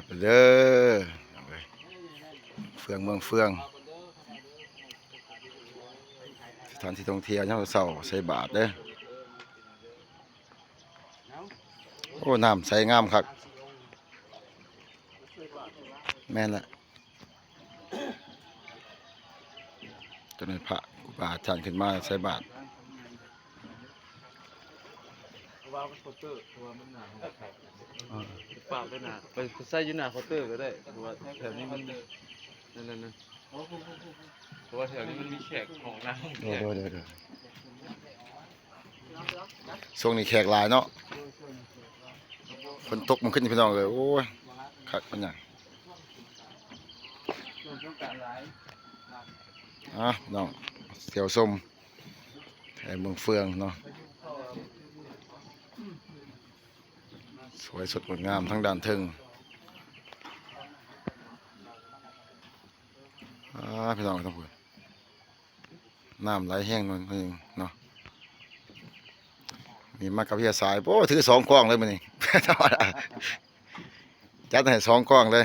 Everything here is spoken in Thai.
ไปเด้อเฟืองเมืองเฟืองสถานที่ท่องเที่ยวยามเช้าใส่บาตรเด้อโอ้น้ำใสงามคักแม่นละจนให้พระอุปาจารย์ขึ้นมาใส่บาตรว่าเคาน์เตอร์ว่ามันหนาปากไปหนาไปใส่อยู่หน้าเคาน์เตอร์ก็ได้เพราะว่าแถวนี้มันนั่นเพราะว่าแถวนี้มันมีแขกของน้ำแขก เด้อช่วงนี้แขกหลายเนาะฝนตกมันขึ้นพี่น้องเลยโอ้ยคักมันหยังพี่น้องเสียวส้มแถมเมืองเฟืองเนาะสวยสดงดงามทั้งด้านเทิงพี่น้องทั้งหมดน้ำไหลแห้งนั่นเองเนาะมีมากับพี่สายโอ้ถือ2 กล้องเลยมันนี่ ธรรมดาจัดให้2 กล้องเลย